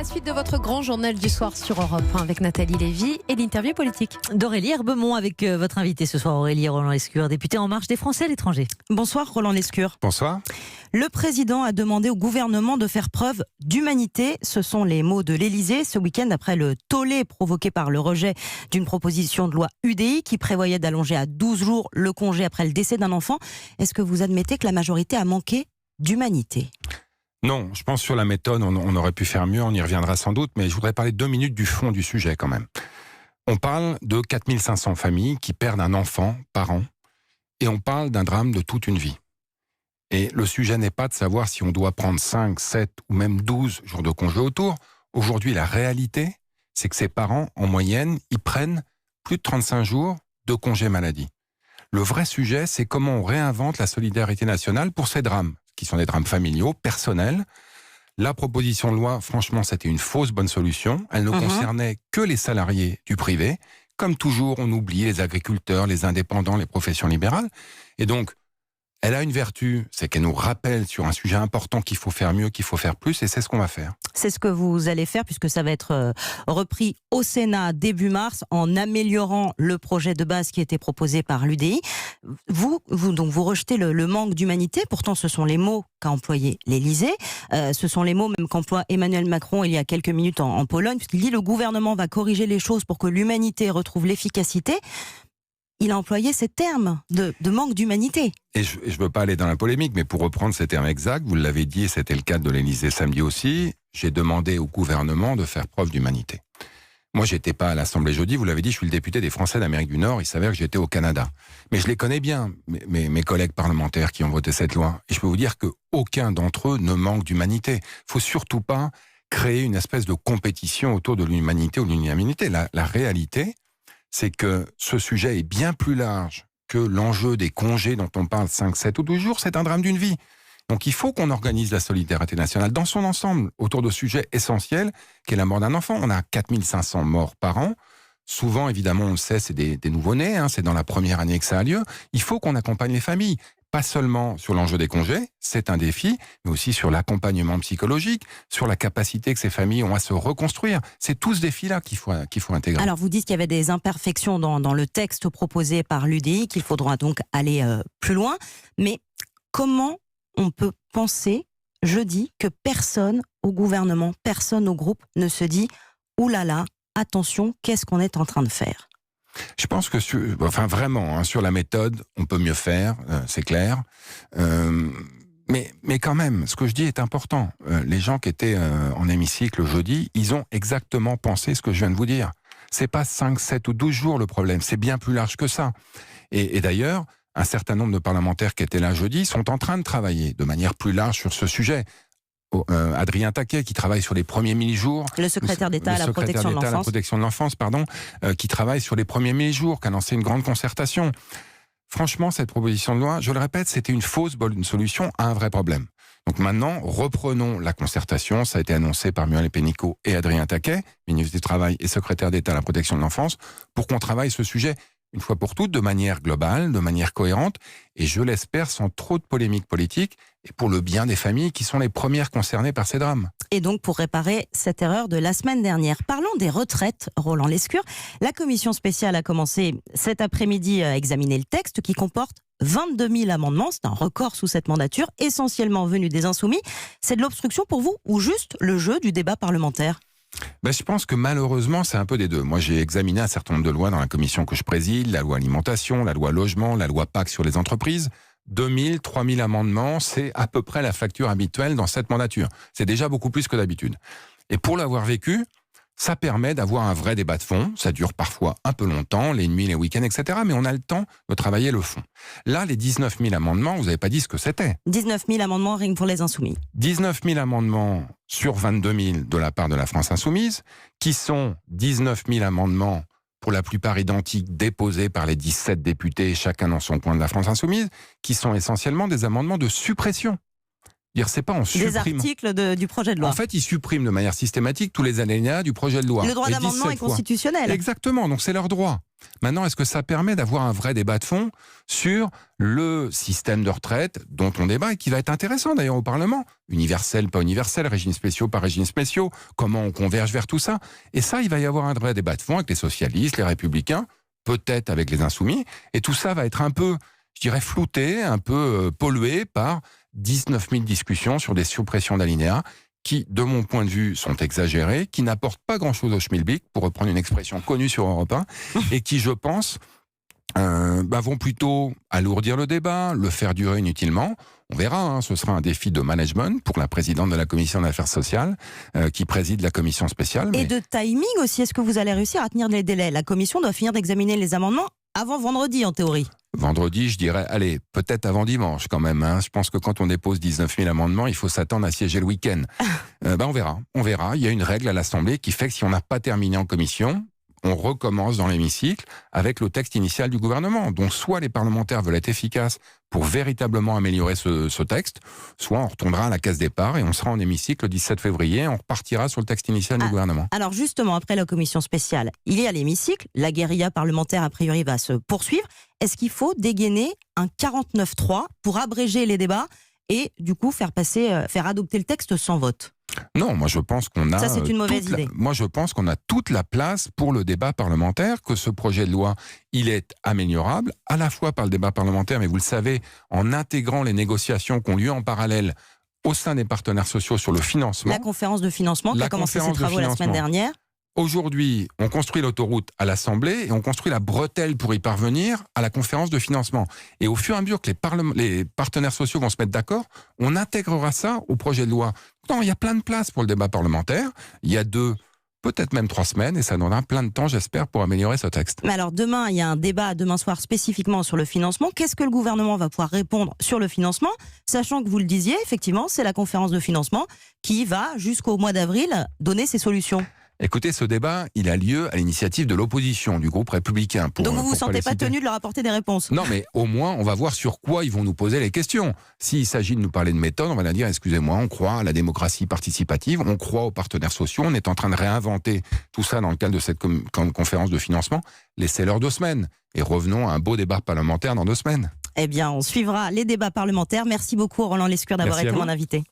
La suite de votre grand journal du soir sur Europe 1 avec Nathalie Lévy et l'interview politique d'Aurélie Herbemont avec votre invité ce soir, Aurélie Roland-Lescure, députée En Marche des Français à l'étranger. Bonsoir Roland Lescure. Bonsoir. Le président a demandé au gouvernement de faire preuve d'humanité. Ce sont les mots de l'Élysée ce week-end après le tollé provoqué par le rejet d'une proposition de loi UDI qui prévoyait d'allonger à 12 jours le congé après le décès d'un enfant. Est-ce que vous admettez que la majorité a manqué d'humanité ? Non, je pense sur la méthode, on aurait pu faire mieux, on y reviendra sans doute, mais je voudrais parler 2 minutes du fond du sujet quand même. On parle de 4500 familles qui perdent un enfant par an, et on parle d'un drame de toute une vie. Et le sujet n'est pas de savoir si on doit prendre 5, 7 ou même 12 jours de congé autour. Aujourd'hui, la réalité, c'est que ces parents, en moyenne, ils prennent plus de 35 jours de congé maladie. Le vrai sujet, c'est comment on réinvente la solidarité nationale pour ces drames, qui sont des drames familiaux, personnels. La proposition de loi, franchement, c'était une fausse bonne solution. Elle ne concernait que les salariés du privé. Comme toujours, on oublie les agriculteurs, les indépendants, les professions libérales. Et donc, elle a une vertu, c'est qu'elle nous rappelle sur un sujet important qu'il faut faire mieux, qu'il faut faire plus, et c'est ce qu'on va faire. C'est ce que vous allez faire, puisque ça va être repris au Sénat début mars, en améliorant le projet de base qui était proposé par l'UDI. Vous rejetez le manque d'humanité, pourtant ce sont les mots qu'a employé l'Élysée, ce sont les mots même qu'emploie Emmanuel Macron il y a quelques minutes en Pologne, puisqu'il dit « le gouvernement va corriger les choses pour que l'humanité retrouve l'efficacité ». Il a employé ces termes de manque d'humanité. Et je ne veux pas aller dans la polémique, mais pour reprendre ces termes exacts, vous l'avez dit, et c'était le cas de l'Élysée samedi aussi, j'ai demandé au gouvernement de faire preuve d'humanité. Moi, j'étais pas à l'Assemblée jeudi, vous l'avez dit, je suis le député des Français d'Amérique du Nord, il s'avère que j'étais au Canada. Mais je les connais bien, mes collègues parlementaires qui ont voté cette loi. Et je peux vous dire qu'aucun d'entre eux ne manque d'humanité. Il faut surtout pas créer une espèce de compétition autour de l'humanité ou de l'unanimité. La réalité, c'est que ce sujet est bien plus large que l'enjeu des congés dont on parle 5, 7 ou 12 jours, c'est un drame d'une vie. Donc il faut qu'on organise la solidarité nationale dans son ensemble, autour de sujets essentiels, qu'est la mort d'un enfant. On a 4500 morts par an. Souvent, évidemment, on le sait, c'est des nouveau-nés, c'est dans la première année que ça a lieu. Il faut qu'on accompagne les familles. Pas seulement sur l'enjeu des congés, c'est un défi, mais aussi sur l'accompagnement psychologique, sur la capacité que ces familles ont à se reconstruire. C'est tout ce défi-là qu'il faut intégrer. Alors vous dites qu'il y avait des imperfections dans le texte proposé par l'UDI, qu'il faudra donc aller plus loin. Mais comment on peut penser, jeudi, que personne au gouvernement, personne au groupe ne se dit « Ouh là là, attention, qu'est-ce qu'on est en train de faire ?» Je pense que, vraiment, sur la méthode, on peut mieux faire, c'est clair. Mais quand même, ce que je dis est important. Les gens qui étaient en hémicycle jeudi, ils ont exactement pensé ce que je viens de vous dire. C'est pas 5, 7 ou 12 jours le problème, c'est bien plus large que ça. Et d'ailleurs, un certain nombre de parlementaires qui étaient là jeudi sont en train de travailler de manière plus large sur ce sujet. Adrien Taquet, qui travaille sur les premiers 1000 jours. Le secrétaire d'État à la protection de l'enfance. Qui travaille sur les premiers 1000 jours, qui a lancé une grande concertation. Franchement, cette proposition de loi, je le répète, c'était une fausse bonne solution à un vrai problème. Donc maintenant, reprenons la concertation. Ça a été annoncé par Muriel Pénicaud et Adrien Taquet, ministre du Travail et secrétaire d'État à la protection de l'enfance, pour qu'on travaille ce sujet une fois pour toutes, de manière globale, de manière cohérente, et je l'espère sans trop de polémiques politiques, et pour le bien des familles qui sont les premières concernées par ces drames. Et donc pour réparer cette erreur de la semaine dernière, parlons des retraites, Roland Lescure. La commission spéciale a commencé cet après-midi à examiner le texte qui comporte 22 000 amendements, c'est un record sous cette mandature, essentiellement venus des Insoumis. C'est de l'obstruction pour vous ou juste le jeu du débat parlementaire ? Je pense que malheureusement, c'est un peu des deux. Moi, j'ai examiné un certain nombre de lois dans la commission que je préside, la loi alimentation, la loi logement, la loi PAC sur les entreprises. 2000, 3000 amendements, c'est à peu près la facture habituelle dans cette mandature. C'est déjà beaucoup plus que d'habitude. Et pour l'avoir vécu, ça permet d'avoir un vrai débat de fond. Ça dure parfois un peu longtemps, les nuits, les week-ends, etc. Mais on a le temps de travailler le fond. Là, les 19 000 amendements, vous n'avez pas dit ce que c'était. 19 000 amendements rien que pour les Insoumis. 19 000 amendements sur 22 000 de la part de la France Insoumise, qui sont 19 000 amendements, pour la plupart identiques, déposés par les 17 députés, chacun dans son coin de la France Insoumise, qui sont essentiellement des amendements de suppression. C'est pas en Des supprimant. articles du projet de loi. En fait, ils suppriment de manière systématique tous les alinéas du projet de loi. Le droit Et d'amendement 17 est fois. constitutionnel. Exactement, donc c'est leur droit. Maintenant, est-ce que ça permet d'avoir un vrai débat de fond sur le système de retraite dont on débat et qui va être intéressant d'ailleurs au Parlement? Universel, pas universel, régimes spéciaux, pas régimes spéciaux, comment on converge vers tout ça? Et ça, il va y avoir un vrai débat de fond avec les socialistes, les républicains, peut-être avec les insoumis, et tout ça va être un peu, je dirais, flouté, un peu pollué par 19 000 discussions sur des suppressions d'alinéas qui, de mon point de vue, sont exagérées, qui n'apportent pas grand-chose au schmilblick, pour reprendre une expression connue sur Europe 1, et qui, je pense, vont plutôt alourdir le débat, le faire durer inutilement. On verra, ce sera un défi de management pour la présidente de la Commission des Affaires sociales, qui préside la commission spéciale. Et de timing aussi, est-ce que vous allez réussir à tenir les délais? La commission doit finir d'examiner les amendements avant vendredi, en théorie. Vendredi, je dirais, allez, peut-être avant dimanche quand même. Je pense que quand on dépose 19 000 amendements, il faut s'attendre à siéger le week-end. On verra. Il y a une règle à l'Assemblée qui fait que si on n'a pas terminé en commission, on recommence dans l'hémicycle avec le texte initial du gouvernement. Donc soit les parlementaires veulent être efficaces pour véritablement améliorer ce texte, soit on retournera à la case départ et on sera en hémicycle le 17 février et on repartira sur le texte initial du gouvernement. Alors justement, après la commission spéciale, il y a l'hémicycle, la guérilla parlementaire a priori va se poursuivre. Est-ce qu'il faut dégainer un 49.3 pour abréger les débats et du coup faire adopter le texte sans vote? Non, moi je pense qu'on a... Ça, c'est une mauvaise idée. Moi je pense qu'on a toute la place pour le débat parlementaire, que ce projet de loi, il est améliorable, à la fois par le débat parlementaire, mais vous le savez, en intégrant les négociations qui ont lieu en parallèle au sein des partenaires sociaux sur le financement. La conférence de financement qui a commencé ses travaux la semaine dernière. Aujourd'hui, on construit l'autoroute à l'Assemblée et on construit la bretelle pour y parvenir à la conférence de financement. Et au fur et à mesure que les partenaires sociaux vont se mettre d'accord, on intégrera ça au projet de loi. Non, il y a plein de place pour le débat parlementaire. Il y a 2, peut-être même 3 semaines, et ça donnera plein de temps, j'espère, pour améliorer ce texte. Mais alors demain, il y a un débat demain soir spécifiquement sur le financement. Qu'est-ce que le gouvernement va pouvoir répondre sur le financement, sachant que vous le disiez, effectivement, c'est la conférence de financement qui va, jusqu'au mois d'avril, donner ses solutions. Écoutez, ce débat, il a lieu à l'initiative de l'opposition, du groupe républicain. Donc vous ne vous sentez pas tenu de leur apporter des réponses? Non, mais au moins, on va voir sur quoi ils vont nous poser les questions. S'il s'agit de nous parler de méthode, on va leur dire, excusez-moi, on croit à la démocratie participative, on croit aux partenaires sociaux, on est en train de réinventer tout ça dans le cadre de cette conférence de financement. Laissez-leur 2 semaines et revenons à un beau débat parlementaire dans 2 semaines. Eh bien, on suivra les débats parlementaires. Merci beaucoup, Roland Lescure, d'avoir été mon invité.